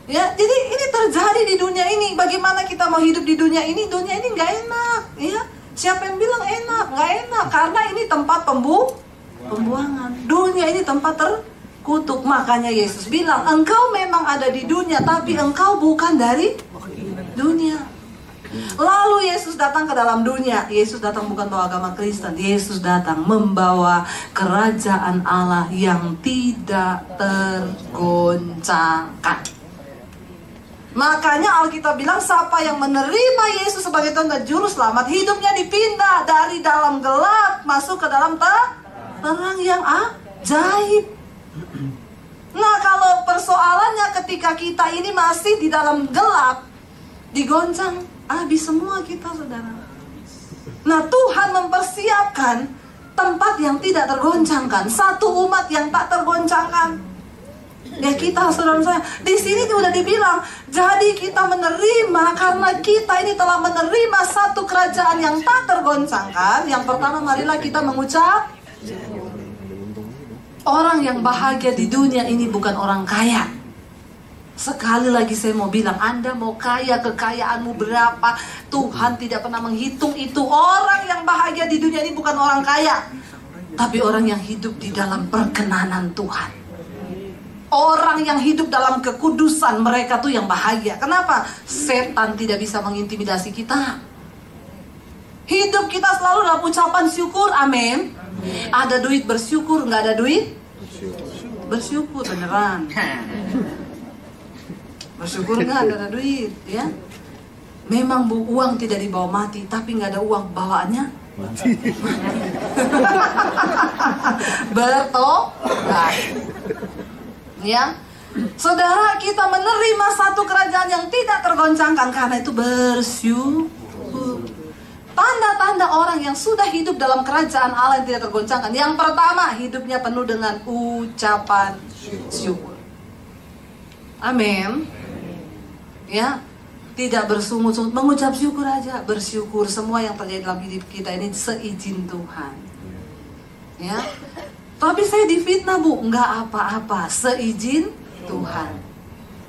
Ya, jadi ini terjadi di dunia ini. Bagaimana kita mau hidup di dunia ini? Dunia ini nggak enak, ya. Siapa yang bilang enak? Nggak enak, karena ini tempat pembuangan. Dunia ini tempat terkutuk. Makanya Yesus bilang, engkau memang ada di dunia, tapi engkau bukan dari dunia. Lalu Yesus datang ke dalam dunia. Yesus datang bukan bawa agama Kristen. Yesus datang membawa kerajaan Allah yang tidak tergoncangkan. Makanya Alkitab bilang, siapa yang menerima Yesus sebagai Tuhan dan Juru Selamat, hidupnya dipindah dari dalam gelap masuk ke dalam terang yang ajaib. Nah, kalau persoalannya ketika kita ini masih di dalam gelap, digoncang, habis semua kita, saudara. Nah, Tuhan mempersiapkan tempat yang tidak tergoncangkan, satu umat yang tak tergoncangkan. Ya kita, saudara saya, di sini sudah dibilang, jadi kita menerima karena kita ini telah menerima satu kerajaan yang tak tergoncangkan. Yang pertama, marilah kita mengucap, orang yang bahagia di dunia ini bukan orang kaya. Sekali lagi saya mau bilang, Anda mau kaya, kekayaanmu berapa, Tuhan tidak pernah menghitung itu. Orang yang bahagia di dunia ini bukan orang kaya, tapi orang yang hidup di dalam perkenanan Tuhan. Orang yang hidup dalam kekudusan, mereka tuh yang bahagia. Kenapa? Setan tidak bisa mengintimidasi kita. Hidup kita selalu dalam ucapan syukur, amin. Ada duit bersyukur, nggak ada duit bersyukur, beneran. Bersyukur nggak ada duit, ya. Memang uang tidak dibawa mati, tapi nggak ada uang, bawaannya mati. Bertobat. Ya, saudara, kita menerima satu kerajaan yang tidak tergoncangkan, karena itu bersyukur. Tanda-tanda orang yang sudah hidup dalam kerajaan Allah yang tidak tergoncangkan. Yang pertama, hidupnya penuh dengan ucapan syukur. Amin. Ya, tidak bersungut-sungut, mengucap syukur aja, bersyukur semua yang terjadi dalam hidup kita ini seizin Tuhan. Ya. Tapi saya difitnah, Bu, enggak apa-apa, seizin Tuhan.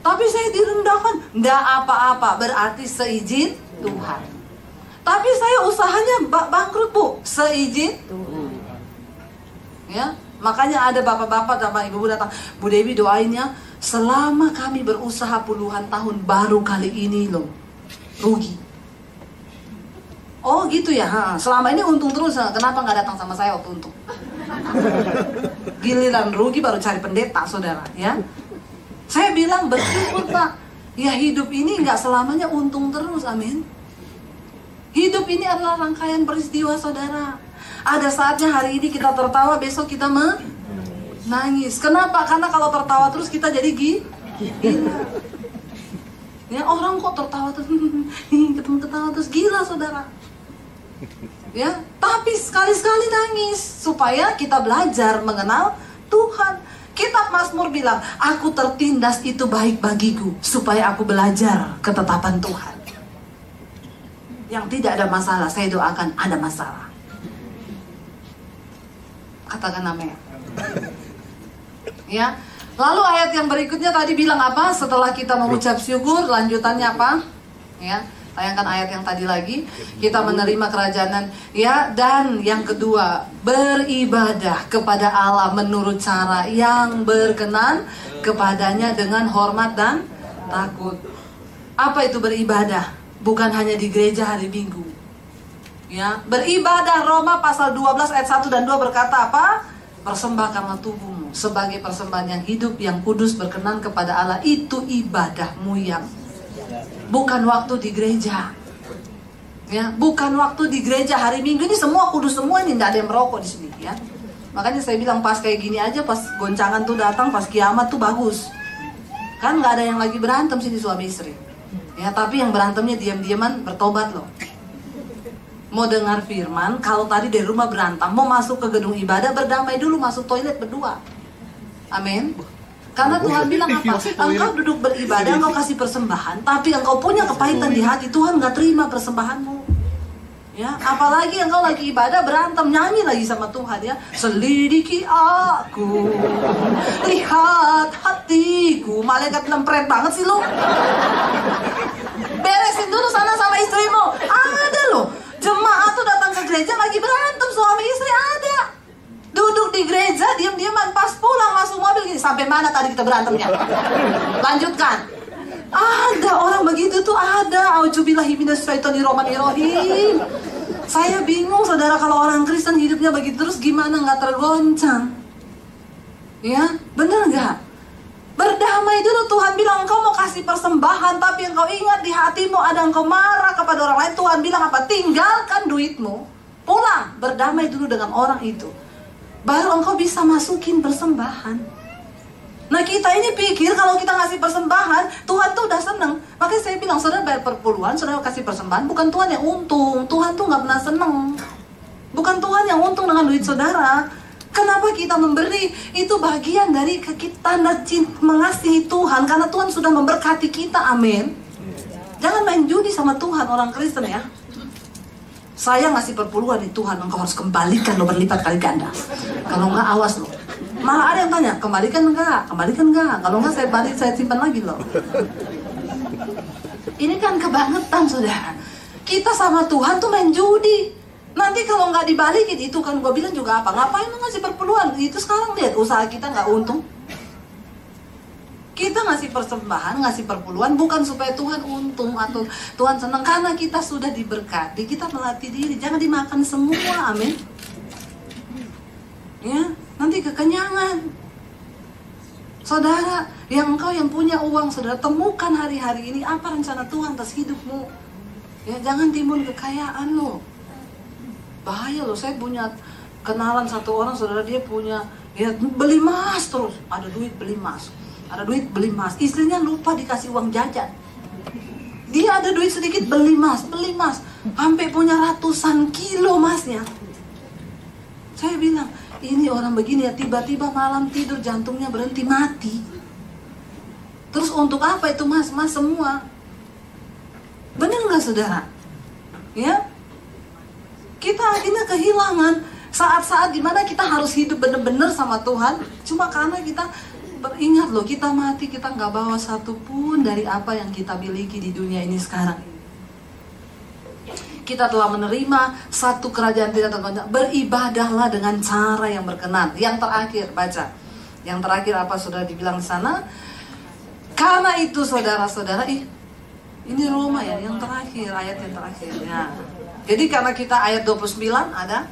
Tapi saya direndahkan, enggak apa-apa, berarti seizin Tuhan. Tapi saya usahanya bangkrut, Bu, seizin Tuhan. Ya, makanya ada bapak-bapak sama ibu-ibu datang, Bu Dewi doain ya, selama kami berusaha puluhan tahun, baru kali ini loh rugi. Oh gitu ya, selama ini untung terus, kenapa nggak datang sama saya waktu untung? Giliran rugi baru cari pendeta, saudara, ya. Saya bilang bersyukur, Pak. Ya hidup ini nggak selamanya untung terus, amin. Hidup ini adalah rangkaian peristiwa saudara. Ada saatnya hari ini kita tertawa, besok kita menangis. Kenapa? Karena kalau tertawa terus kita jadi gila. Ya orang kok tertawa terus, ketemu ketawa terus gila saudara. Ya, tapi sekali-sekali nangis supaya kita belajar mengenal Tuhan. Kitab Mazmur bilang, aku tertindas itu baik bagiku supaya aku belajar ketetapan Tuhan. Yang tidak ada masalah, saya doakan ada masalah. Katakan amin. Ya. Lalu ayat yang berikutnya tadi bilang apa? Setelah kita mengucap syukur, lanjutannya apa? Ya. Tayangkan ayat yang tadi lagi. Kita menerima kerajaan, ya. Dan yang kedua, beribadah kepada Allah menurut cara yang berkenan kepadanya dengan hormat dan takut. Apa itu beribadah? Bukan hanya di gereja hari Minggu. Ya, beribadah, Roma pasal 12 ayat 1 dan 2 berkata apa? Persembahkanlah tubuhmu sebagai persembahan yang hidup, yang kudus, berkenan kepada Allah. Itu ibadahmu yang bukan waktu di gereja. Ya, bukan waktu di gereja hari Minggu ini semua kudus semua, ini tidak ada yang merokok di sini ya. Makanya saya bilang pas kayak gini aja, pas goncangan tuh datang, pas kiamat tuh bagus. Kan nggak ada yang lagi berantem sini suami istri. Ya, tapi yang berantemnya diam-diaman bertobat loh. Mau dengar firman, kalau tadi dari rumah berantem, mau masuk ke gedung ibadah, berdamai dulu, masuk toilet berdua. Amin. Karena Tuhan bilang apa? Engkau duduk beribadah, engkau kasih persembahan, tapi engkau punya kepahitan di hati, Tuhan gak terima persembahanmu. Ya, apalagi engkau lagi ibadah, berantem, nyanyi lagi sama Tuhan ya. Selidiki aku, lihat hatiku. Malaikat lempret banget sih lu. Beresin dulu sana sama istrimu. Ada loh, jemaat tuh datang ke gereja lagi berantem, suami istri ada. Duduk di gereja, diam-diaman, pas pulang masuk mobil gini, sampai mana tadi kita berantemnya? Lanjutkan. Ada orang begitu tuh, ada. Auzubillahi minasyaitonirrajim. Saya bingung saudara, kalau orang Kristen hidupnya begitu terus gimana nggak tergoncang? Ya, bener nggak? Berdamai dulu, Tuhan bilang engkau mau kasih persembahan, tapi engkau ingat di hatimu ada engkau marah kepada orang lain. Tuhan bilang apa? Tinggalkan duitmu, pulang, berdamai dulu dengan orang itu. Baru engkau bisa masukin persembahan. Nah kita ini pikir kalau kita ngasih persembahan, Tuhan tuh udah seneng. Makanya saya bilang, saudara bayar perpuluhan, saudara kasih persembahan, bukan Tuhan yang untung. Tuhan tuh gak pernah seneng. Bukan Tuhan yang untung dengan duit saudara. Kenapa kita memberi? Itu bagian dari tanda cinta mengasihi Tuhan, karena Tuhan sudah memberkati kita, amin. Jangan main judi sama Tuhan orang Kristen ya. Saya ngasih perpuluhan di Tuhan, engkau harus kembalikan lo berlipat kali ganda. Kalau enggak, awas lo. Malah ada yang tanya, kembalikan enggak? Kembalikan enggak? Kalau enggak, saya simpan lagi lo. Ini kan kebangetan saudara. Kita sama Tuhan tuh main judi. Nanti kalau nggak dibalikin, itu kan gue bilang juga apa? Ngapain lo ngasih perpuluhan? Itu sekarang lihat usaha kita nggak untung. Kita ngasih persembahan, ngasih perpuluhan bukan supaya Tuhan untung atau Tuhan senang, karena kita sudah diberkati, kita melatih diri, jangan dimakan semua, amin. Ya, nanti kekenyangan. Saudara, yang engkau yang punya uang, saudara temukan hari-hari ini apa rencana Tuhan atas hidupmu. Ya, jangan timbun kekayaan lo. Bahaya lo, saya punya kenalan satu orang, saudara, dia punya, ya beli emas terus, ada duit beli emas. Ada duit beli emas, istrinya lupa dikasih uang jajan. Dia ada duit sedikit beli emas, sampai punya ratusan kilo emasnya. Saya bilang, ini orang begini ya, tiba-tiba malam tidur jantungnya berhenti mati. Terus untuk apa itu mas semua? Benar nggak saudara? Ya, kita akhirnya kehilangan saat-saat dimana kita harus hidup benar-benar sama Tuhan, cuma karena kita ingat loh, kita mati, kita nggak bawa satupun dari apa yang kita miliki di dunia ini sekarang. Kita telah menerima satu kerajaan tidak tergoncang. Beribadahlah dengan cara yang berkenan. Yang terakhir, baca. Yang terakhir apa sudah dibilang di sana? Karena itu saudara-saudara, ini Roma ya, yang terakhir, ayat yang terakhir. Ya. Jadi karena kita ayat 29 ada.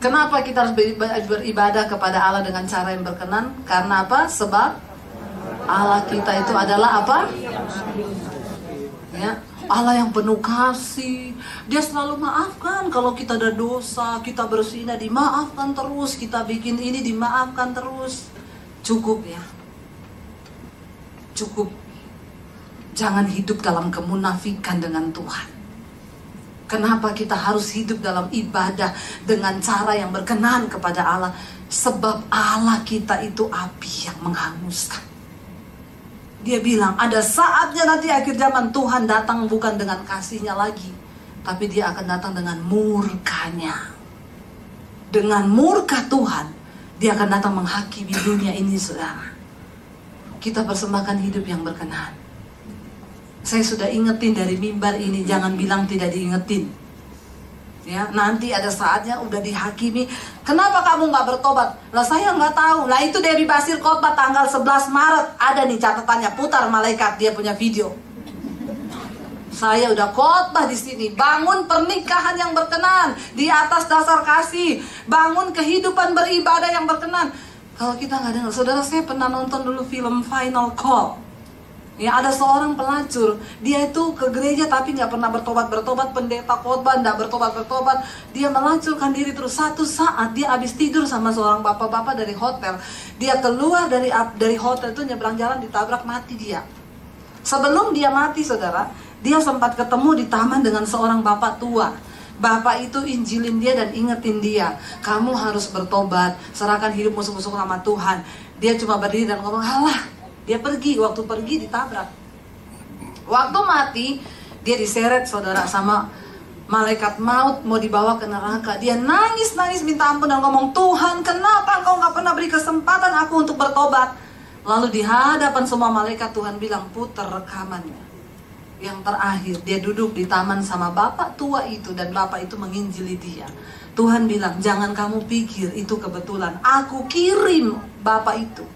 Kenapa kita harus beribadah kepada Allah dengan cara yang berkenan? Karena apa? Sebab Allah kita itu adalah apa? Ya, Allah yang penuh kasih. Dia selalu maafkan. Kalau kita ada dosa, kita bersinah, dimaafkan terus. Kita bikin ini, dimaafkan terus. Cukup ya. Cukup. Jangan hidup dalam kemunafikan dengan Tuhan. Kenapa kita harus hidup dalam ibadah dengan cara yang berkenan kepada Allah? Sebab Allah kita itu api yang menghanguskan. Dia bilang ada saatnya nanti akhir zaman Tuhan datang bukan dengan kasihnya lagi, tapi dia akan datang dengan murkanya. Dengan murka Tuhan, dia akan datang menghakimi dunia ini, saudara. Kita persembahkan hidup yang berkenan. Saya sudah ingetin dari mimbar ini, jangan bilang tidak diingetin. Ya, nanti ada saatnya udah dihakimi. Kenapa kamu nggak bertobat? Lah saya nggak tahu. Lah itu Debbie Basir khotbah tanggal 11 Maret. Ada nih catatannya, putar malaikat, dia punya video. Saya udah khotbah di sini. Bangun pernikahan yang berkenan di atas dasar kasih. Bangun kehidupan beribadah yang berkenan. Kalau kita nggak dengar, saudara, saya pernah nonton dulu film Final Call. Ya, ada seorang pelacur, dia itu ke gereja tapi nggak pernah bertobat, pendeta khotbah nggak bertobat, dia melacurkan diri terus. Satu saat dia habis tidur sama seorang bapak-bapak dari hotel, dia keluar dari hotel itu nyebrang jalan, ditabrak, mati dia. Sebelum dia mati, saudara, dia sempat ketemu di taman dengan seorang bapak tua. Bapak itu injilin dia dan ingetin dia, kamu harus bertobat, serahkan hidupmu sungguh-sungguh sama Tuhan. Dia cuma berdiri dan ngomong, halah. Dia pergi, waktu pergi ditabrak. Waktu mati, dia diseret, saudara, sama malaikat maut, mau dibawa ke neraka. Dia nangis-nangis minta ampun dan ngomong, Tuhan, kenapa engkau gak pernah beri kesempatan aku untuk bertobat? Lalu di hadapan semua malaikat Tuhan bilang, putar rekamannya. Yang terakhir, dia duduk di taman sama bapak tua itu, dan bapak itu menginjili dia. Tuhan bilang, jangan kamu pikir itu kebetulan, aku kirim bapak itu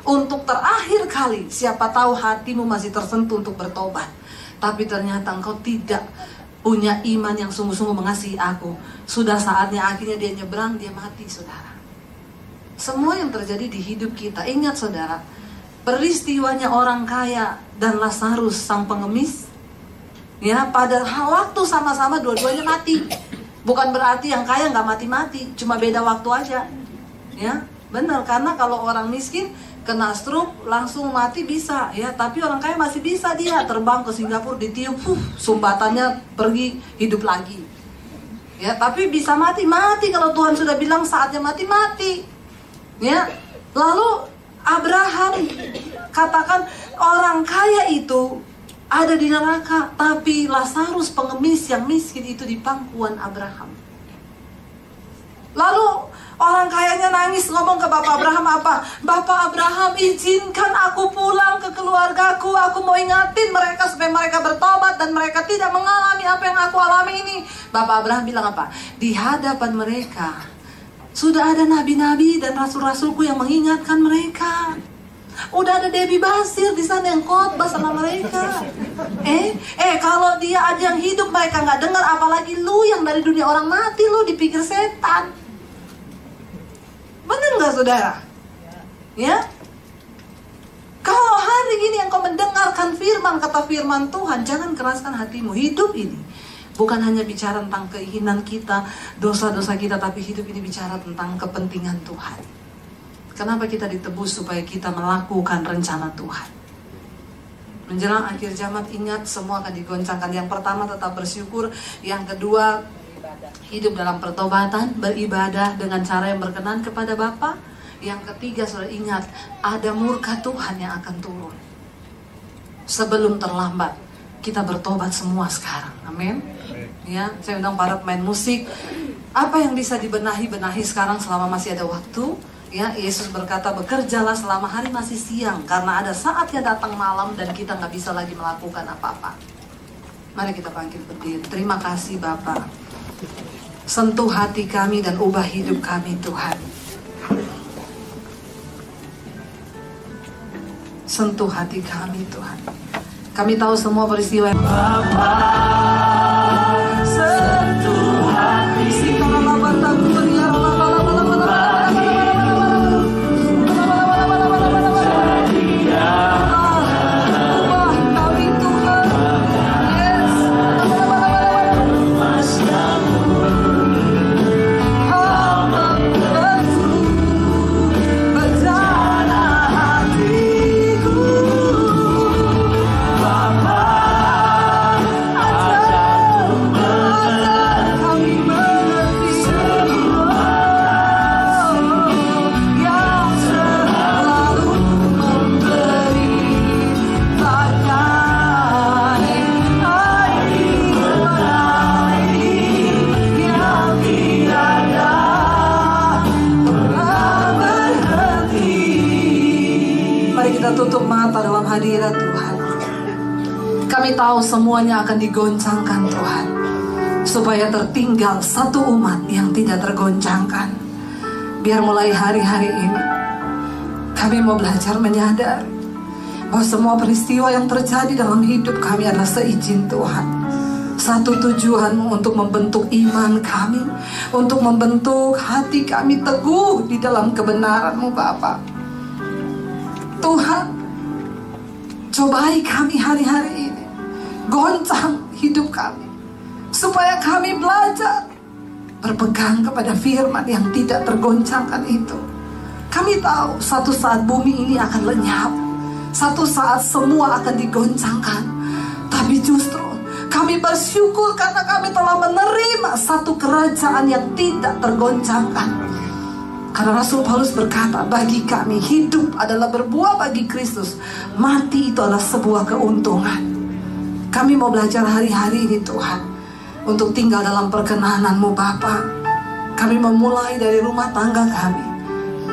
untuk terakhir kali, siapa tahu hatimu masih tersentuh untuk bertobat. Tapi ternyata engkau tidak punya iman yang sungguh-sungguh mengasihi aku. Sudah saatnya akhirnya dia nyebrang, dia mati, saudara. Semua yang terjadi di hidup kita, ingat saudara, peristiwanya orang kaya dan Lazarus sang pengemis, ya, pada waktu sama-sama dua-duanya mati. Bukan berarti yang kaya nggak mati-mati, cuma beda waktu aja. Ya, benar, karena kalau orang miskin kena stroke langsung mati bisa, ya, tapi orang kaya masih bisa dia terbang ke Singapura, ditiup, sumbatannya pergi, hidup lagi. Ya, tapi bisa mati kalau Tuhan sudah bilang saatnya mati. Ya, lalu Abraham katakan orang kaya itu ada di neraka, tapi Lazarus pengemis yang miskin itu di pangkuan Abraham. Lalu orang kayanya nangis ngomong ke Bapak Abraham apa? Bapak Abraham, izinkan aku pulang ke keluargaku. Aku mau ingatin mereka supaya mereka bertobat dan mereka tidak mengalami apa yang aku alami ini. Bapak Abraham bilang apa? Di hadapan mereka sudah ada nabi-nabi dan rasul-rasulku yang mengingatkan mereka. Udah ada Debbie Basir di sana yang khotbah sama mereka. Kalau dia aja yang hidup mereka nggak dengar, apalagi lu yang dari dunia orang mati, lu dipikir setan. Benar nggak, saudara? Ya. Kalau hari ini engkau mendengarkan firman, kata firman Tuhan, jangan keraskan hatimu. Hidup ini bukan hanya bicara tentang keinginan kita, dosa-dosa kita, tapi hidup ini bicara tentang kepentingan Tuhan. Kenapa kita ditebus? Supaya kita melakukan rencana Tuhan. Menjelang akhir zaman, ingat, semua akan digoncangkan. Yang pertama, tetap bersyukur. Yang kedua, hidup dalam pertobatan, beribadah dengan cara yang berkenan kepada Bapa. Yang ketiga, saudara, ingat, ada murka Tuhan yang akan turun. Sebelum terlambat, kita bertobat semua sekarang. Amin. Ya, saya undang para pemain musik. Apa yang bisa dibenahi sekarang selama masih ada waktu? Ya, Yesus berkata, bekerjalah selama hari masih siang, karena ada saatnya datang malam dan kita nggak bisa lagi melakukan apa-apa. Mari kita bangkit berdiri. Terima kasih Bapa. Sentuh hati kami dan ubah hidup kami, Tuhan. Sentuh hati kami, Tuhan. Kami tahu semua peristiwa yang Bapa, sentuh hati. Si kalau Bapa tak berialah Mari kita tutup mata dalam hadirat Tuhan. Kami tahu semuanya akan digoncangkan Tuhan, supaya tertinggal satu umat yang tidak tergoncangkan. Biar mulai hari-hari ini kami mau belajar menyadari bahwa semua peristiwa yang terjadi dalam hidup kami adalah seizin Tuhan. Satu tujuan-Mu untuk membentuk iman kami, untuk membentuk hati kami teguh di dalam kebenaran-Mu Bapa. Tuhan, cobai kami hari-hari ini, goncang hidup kami, supaya kami belajar berpegang kepada firman yang tidak tergoncangkan itu. Kami tahu satu saat bumi ini akan lenyap, satu saat semua akan digoncangkan. Tapi justru kami bersyukur karena kami telah menerima satu kerajaan yang tidak tergoncangkan. Karena Rasul Paulus berkata, bagi kami hidup adalah berbuah bagi Kristus, mati itu adalah sebuah keuntungan. Kami mau belajar hari-hari ini Tuhan, untuk tinggal dalam perkenanan-Mu Bapa. Kami memulai dari rumah tangga kami.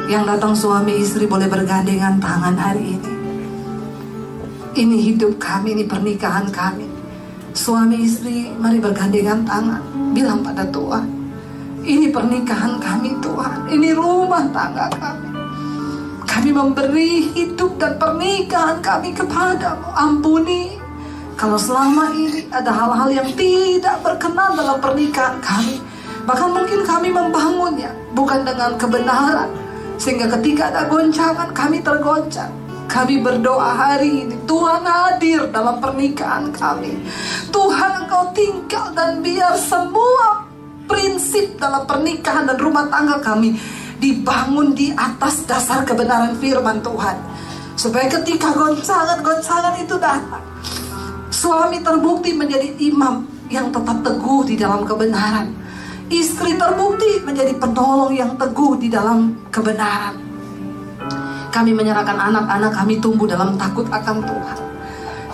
Yang datang suami istri boleh bergandengan tangan hari ini. Ini hidup kami, ini pernikahan kami. Suami istri mari bergandengan tangan, bilang pada Tuhan, ini pernikahan kami Tuhan, ini rumah tangga kami. Kami memberi hidup dan pernikahan kami kepada-Mu. Ampuni kalau selama ini ada hal-hal yang tidak berkenan dalam pernikahan kami. Bahkan mungkin kami membangunnya bukan dengan kebenaran, sehingga ketika ada goncangan kami tergoncang. Kami berdoa hari ini, Tuhan hadir dalam pernikahan kami. Tuhan Engkau tinggal dan biar semua prinsip dalam pernikahan dan rumah tangga kami dibangun di atas dasar kebenaran firman Tuhan. Supaya ketika goncangan-goncangan itu datang, suami terbukti menjadi imam yang tetap teguh di dalam kebenaran. Istri terbukti menjadi penolong yang teguh di dalam kebenaran. Kami menyerahkan anak-anak kami tumbuh dalam takut akan Tuhan.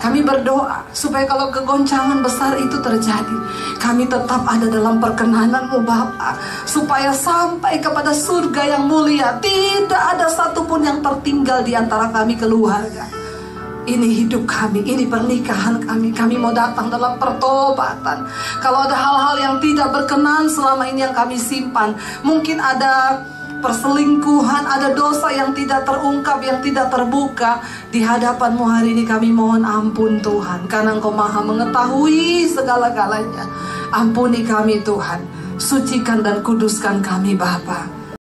Kami berdoa supaya kalau kegoncangan besar itu terjadi, kami tetap ada dalam perkenanan-Mu Bapa, supaya sampai kepada surga yang mulia. Tidak ada satupun yang tertinggal di antara kami keluarga. Ini hidup kami, ini pernikahan kami. Kami mau datang dalam pertobatan. Kalau ada hal-hal yang tidak berkenan selama ini yang kami simpan, mungkin ada perselingkuhan, ada dosa yang tidak terungkap, yang tidak terbuka, di hadapan-Mu hari ini kami mohon ampun Tuhan, karena Engkau maha mengetahui segala-galanya. Ampuni kami Tuhan, sucikan dan kuduskan kami Bapa.